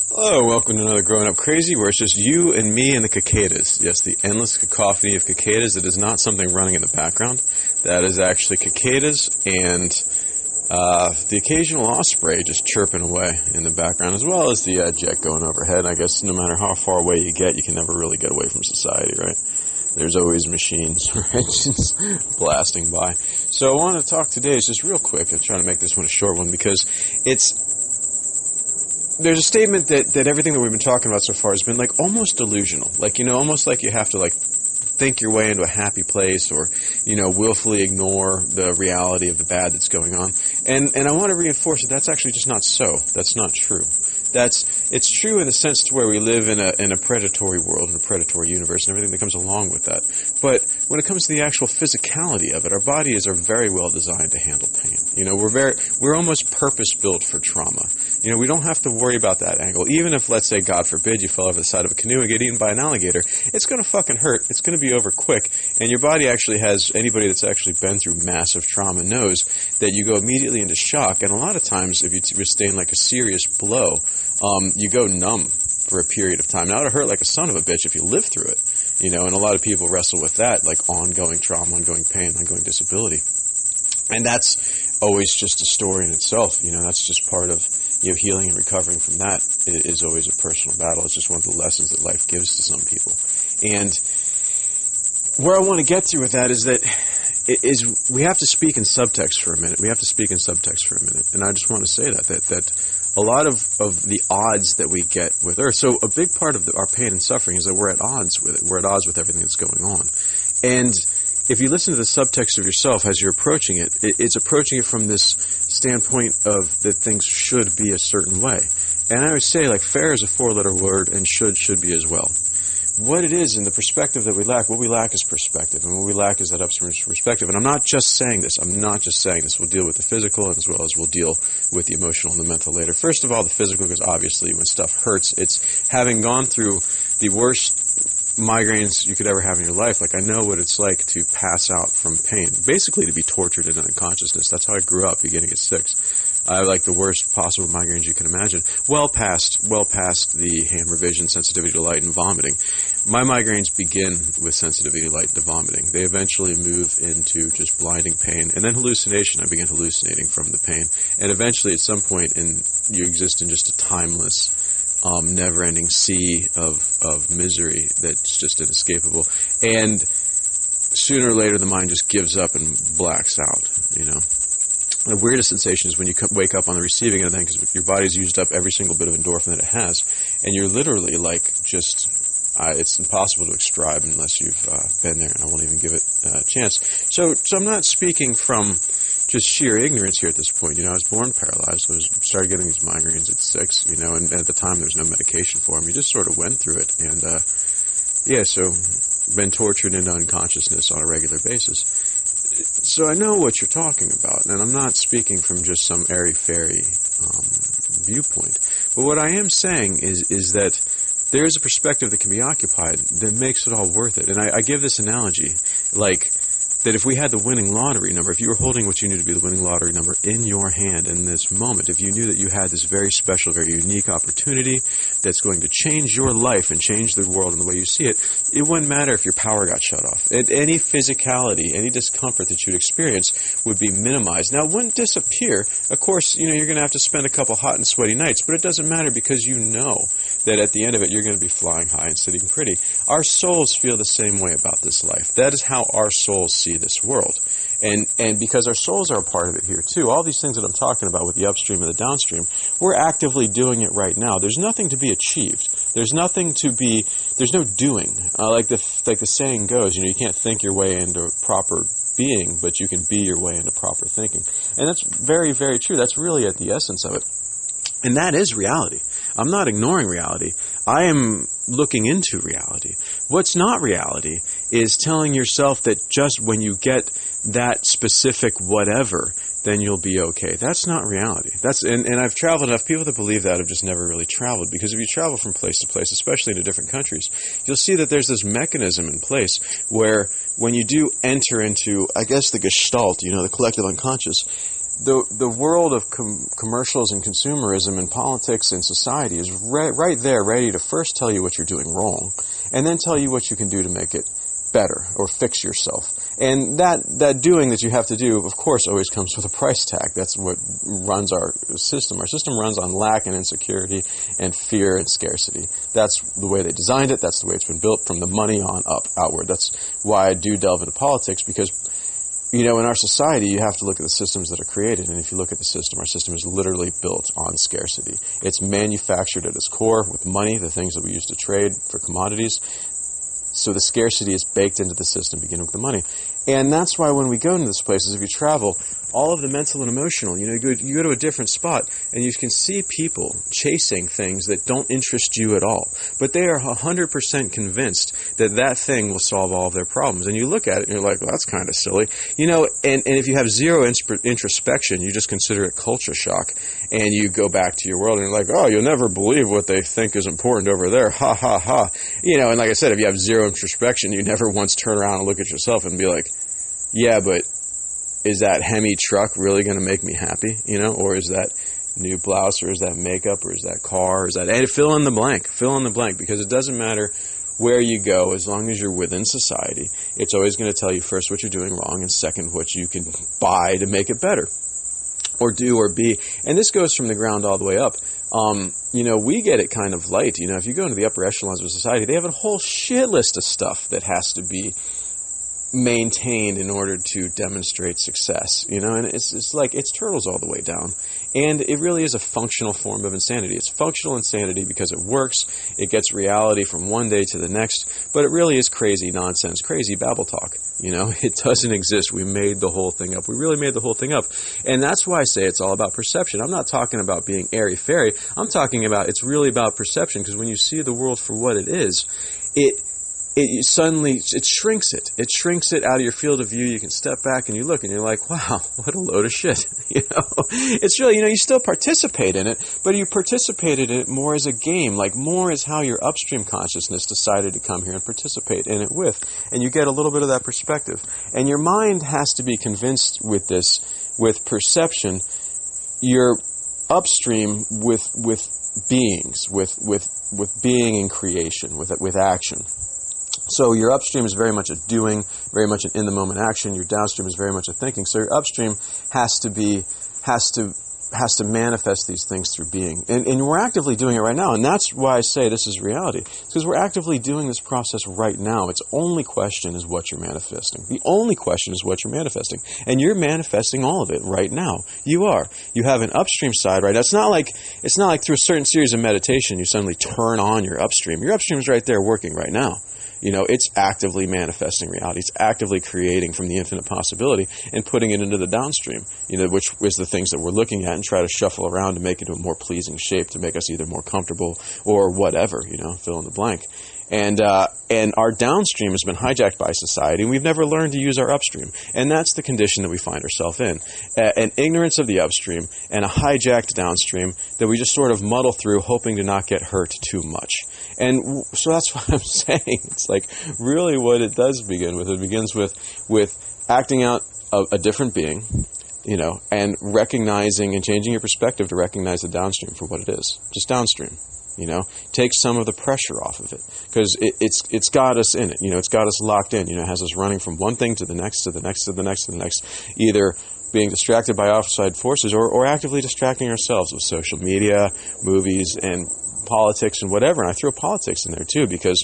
Hello, welcome to another Growing Up Crazy, where it's just you and me and the cicadas. Yes, the endless cacophony of cicadas. It is not something running in the background. That is actually cicadas and the occasional osprey just chirping away in the background, as well as the jet going overhead. I guess no matter how far away you get, you can never really get away from society, right? There's always machines, right, just blasting by. So I want to talk today, just real quick. I'm trying to make this one a short one because there's a statement that everything that we've been talking about so far has been like almost delusional. Like, almost like you have to like think your way into a happy place or, willfully ignore the reality of the bad that's going on. And I want to reinforce that that's actually just not so. That's not true. It's true in the sense to where we live in a predatory world, in a predatory universe, and everything that comes along with that. But when it comes to the actual physicality of it, our bodies are very well designed to handle pain. We're almost purpose-built for trauma. We don't have to worry about that angle. Even if, let's say, God forbid, you fell over the side of a canoe and get eaten by an alligator, it's going to fucking hurt. It's going to be over quick. And your body actually has, anybody that's actually been through massive trauma knows that you go immediately into shock. And a lot of times, if you sustain like a serious blow, you go numb for a period of time. Now, it'll hurt like a son of a bitch if you live through it, and a lot of people wrestle with that, like ongoing trauma, ongoing pain, ongoing disability. And that's always just a story in itself. That's just part of healing and recovering from that is always a personal battle. It's just one of the lessons that life gives to some people. And where I want to get to with that is we have to speak in subtext for a minute. And I just want to say that a lot of the odds that we get with Earth, so a big part of our pain and suffering is that we're at odds with it. We're at odds with everything that's going on. And if you listen to the subtext of yourself as you're approaching it, it's approaching it from this standpoint of that things should be a certain way. And I always say, like, fair is a four-letter word, and should be as well. What it is, and the perspective that we lack, what we lack is perspective, and what we lack is that upstream perspective. And I'm not just saying this. We'll deal with the physical as well as we'll deal with the emotional and the mental later. First of all, the physical, because obviously when stuff hurts, it's having gone through the worst migraines you could ever have in your life. Like, I know what it's like to pass out from pain, basically to be tortured into unconsciousness. That's how I grew up, beginning at 6. I have like the worst possible migraines you can imagine. Well past the hammer vision, sensitivity to light, and vomiting. My migraines begin with sensitivity to light and vomiting. They eventually move into just blinding pain, and then hallucination. I begin hallucinating from the pain, and eventually, at some point, you exist in just a timeless, never-ending sea of misery that's just inescapable. And sooner or later, the mind just gives up and blacks out. The weirdest sensation is when you wake up on the receiving end of things, because your body's used up every single bit of endorphin that it has, and you're literally like just, it's impossible to describe unless you've been there, and I won't even give it a chance. So I'm not speaking from just sheer ignorance here at this point. I was born paralyzed. I started getting these migraines at 6, and at the time there was no medication for them. You just sort of went through it, and so been tortured into unconsciousness on a regular basis. So I know what you're talking about, and I'm not speaking from just some airy-fairy viewpoint. But what I am saying is that there is a perspective that can be occupied that makes it all worth it. And I give this analogy, like that if we had the winning lottery number, if you were holding what you knew to be the winning lottery number in your hand in this moment, if you knew that you had this very special, very unique opportunity that's going to change your life and change the world in the way you see it, it wouldn't matter if your power got shut off. Any physicality, any discomfort that you'd experience would be minimized. Now, it wouldn't disappear. Of course, you're going to have to spend a couple hot and sweaty nights, but it doesn't matter because you know that at the end of it, you're going to be flying high and sitting pretty. Our souls feel the same way about this life. That is how our souls see this world. And because our souls are a part of it here too, all these things that I'm talking about with the upstream and the downstream, we're actively doing it right now. There's nothing to be achieved. There's no doing. Like the saying goes, you can't think your way into proper being, but you can be your way into proper thinking. And that's very, very true. That's really at the essence of it. And that is reality. I'm not ignoring reality. I am looking into reality. What's not reality is telling yourself that just when you get that specific whatever, then you'll be okay. That's not reality. And I've traveled enough. People that believe that have just never really traveled, because if you travel from place to place, especially into different countries, you'll see that there's this mechanism in place where when you do enter into, I guess, the gestalt, the collective unconscious, the world of commercials and consumerism and politics and society is right there, ready to first tell you what you're doing wrong, and then tell you what you can do to make it better or fix yourself. And that doing that you have to do, of course, always comes with a price tag. That's what runs our system. Our system runs on lack and insecurity and fear and scarcity. That's the way they designed it. That's the way it's been built from the money on up, outward. That's why I do delve into politics, because in our society, you have to look at the systems that are created. And if you look at the system, our system is literally built on scarcity. It's manufactured at its core with money, the things that we use to trade for commodities. So the scarcity is baked into the system, beginning with the money. And that's why when we go into these places, if you travel, all of the mental and emotional, you go to a different spot, and you can see people chasing things that don't interest you at all. But they are 100% convinced that thing will solve all of their problems. And you look at it, and you're like, well, that's kind of silly. And if you have zero introspection, you just consider it culture shock, and you go back to your world, and you're like, oh, you'll never believe what they think is important over there. Ha, ha, ha. And like I said, if you have zero introspection, you never once turn around and look at yourself and be like, yeah, but is that Hemi truck really going to make me happy? Or is that new blouse, or is that makeup, or is that car, or is that... And fill in the blank, because it doesn't matter where you go, as long as you're within society. It's always going to tell you first what you're doing wrong, and second what you can buy to make it better, or do, or be. And this goes from the ground all the way up. We get it kind of light. If you go into the upper echelons of society, they have a whole shit list of stuff that has to be maintained in order to demonstrate success, and it's turtles all the way down. And it really is a functional form of insanity. It's functional insanity because it works, it gets reality from one day to the next, but it really is crazy nonsense, crazy babble talk. It doesn't exist. We made the whole thing up. We really made the whole thing up. And that's why I say it's all about perception. I'm not talking about being airy-fairy. I'm talking about it's really about perception, because when you see the world for what it is, it shrinks it. It shrinks it out of your field of view. You can step back and you look and you're like, wow, what a load of shit. It's really, you still participate in it, but you participated in it more as a game, like more as how your upstream consciousness decided to come here and participate in it with. And you get a little bit of that perspective. And your mind has to be convinced with this, with perception. You're upstream with beings, with being in creation, with action. So your upstream is very much a doing, very much an in-the-moment action. Your downstream is very much a thinking. So your upstream has to manifest these things through being. And we're actively doing it right now. And that's why I say this is reality. It's because we're actively doing this process right now. Its only question is what you're manifesting. The only question is what you're manifesting. And you're manifesting all of it right now. You are. You have an upstream side right now. It's not like through a certain series of meditation you suddenly turn on your upstream. Your upstream is right there working right now. It's actively manifesting reality. It's actively creating from the infinite possibility and putting it into the downstream, which is the things that we're looking at and try to shuffle around to make it a more pleasing shape, to make us either more comfortable or whatever, fill in the blank. And our downstream has been hijacked by society, and we've never learned to use our upstream. And that's the condition that we find ourselves in. An ignorance of the upstream and a hijacked downstream that we just sort of muddle through, hoping to not get hurt too much. And so that's what I'm saying. It's like really what it does begin with. It begins with acting out a different being, and recognizing and changing your perspective to recognize the downstream for what it is. Just downstream. Take some of the pressure off of it, because it's got us in it. It's got us locked in. It has us running from one thing to the next, to the next, to the next, to the next, either being distracted by outside forces or actively distracting ourselves with social media, movies, and politics and whatever. And I throw politics in there too, because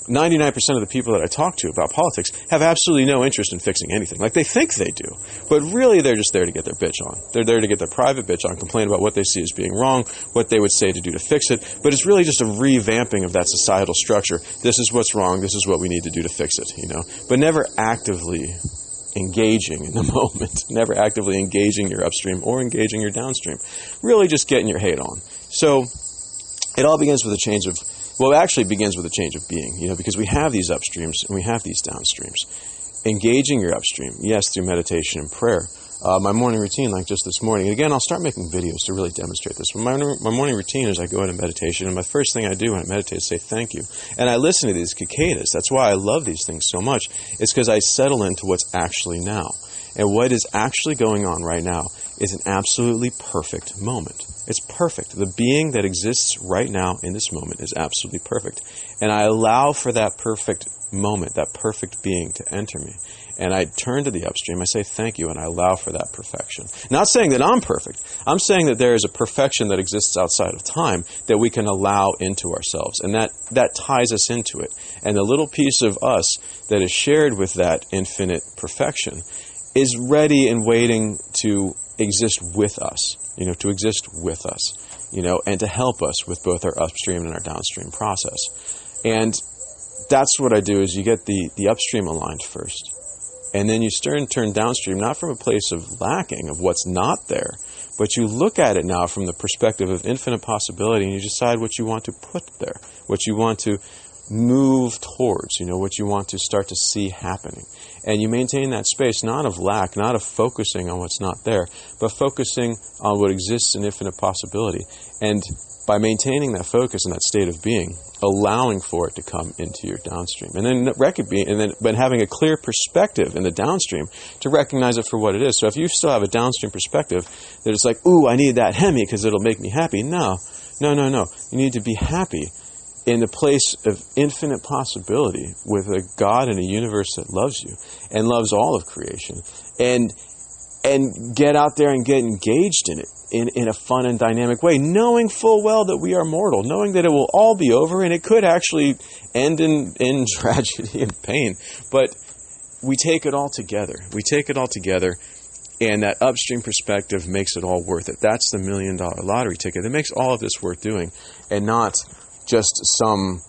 99% of the people that I talk to about politics have absolutely no interest in fixing anything. Like, they think they do. But really, they're just there to get their bitch on. They're there to get their private bitch on, complain about what they see as being wrong, what they would say to do to fix it. But it's really just a revamping of that societal structure. This is what's wrong. This is what we need to do to fix it, But never actively engaging in the moment. Never actively engaging your upstream or engaging your downstream. Really just getting your hate on. So it all begins with a change of... Well, it actually begins with a change of being, because we have these upstreams and we have these downstreams. Engaging your upstream, yes, through meditation and prayer. My morning routine, like just this morning, and again, I'll start making videos to really demonstrate this. My morning routine is I go into meditation, and my first thing I do when I meditate is say thank you. And I listen to these cicadas. That's why I love these things so much. It's because I settle into what's actually now. And what is actually going on right now is an absolutely perfect moment. It's perfect. The being that exists right now in this moment is absolutely perfect. And I allow for that perfect moment, that perfect being to enter me. And I turn to the upstream, I say thank you, and I allow for that perfection. Not saying that I'm perfect. I'm saying that there is a perfection that exists outside of time that we can allow into ourselves. And that ties us into it. And the little piece of us that is shared with that infinite perfection is ready and waiting to exist with us, to exist with us, and to help us with both our upstream and our downstream process. And that's what I do is you get the upstream aligned first. And then you turn downstream, not from a place of lacking, of what's not there, but you look at it now from the perspective of infinite possibility, and you decide what you want to put there, what you want to move towards, what you want to start to see happening. And you maintain that space, not of lack, not of focusing on what's not there, but focusing on what exists in infinite possibility. And by maintaining that focus and that state of being, allowing for it to come into your downstream. And then having a clear perspective in the downstream to recognize it for what it is. So if you still have a downstream perspective that it's like, ooh, I need that Hemi because it'll make me happy. No. You need to be happy in the place of infinite possibility with a God and a universe that loves you and loves all of creation. And get out there and get engaged in it in a fun and dynamic way, knowing full well that we are mortal, knowing that it will all be over and it could actually end in tragedy and pain. But we take it all together. And that upstream perspective makes it all worth it. That's the $1 million lottery ticket that makes all of this worth doing, and not just some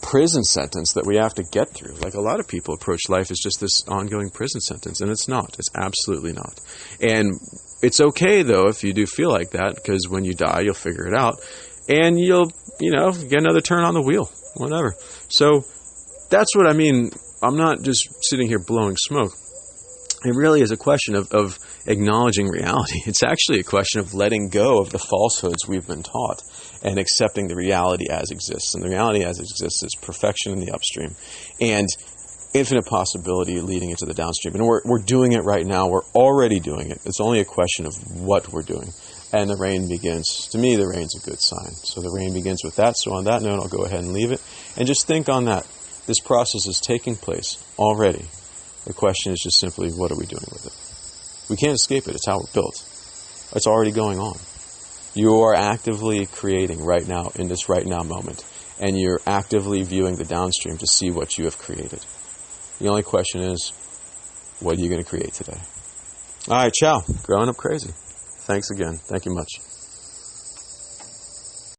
prison sentence that we have to get through. Like a lot of people approach life as just this ongoing prison sentence, and it's not. It's absolutely not. And it's okay, though, if you do feel like that, because when you die, you'll figure it out, and you'll, get another turn on the wheel, whatever. So that's what I mean. I'm not just sitting here blowing smoke. It really is a question of acknowledging reality. It's actually a question of letting go of the falsehoods we've been taught and accepting the reality as exists. And the reality as it exists is perfection in the upstream and infinite possibility leading into the downstream. And we're doing it right now. We're already doing it. It's only a question of what we're doing. And the rain begins. To me, the rain's a good sign. So the rain begins with that. So on that note, I'll go ahead and leave it. And just think on that. This process is taking place already. The question is just simply, what are we doing with it? We can't escape it. It's how we're built. It's already going on. You are actively creating right now, in this right now moment. And you're actively viewing the downstream to see what you have created. The only question is, what are you going to create today? All right, ciao. Growing up crazy. Thanks again. Thank you much.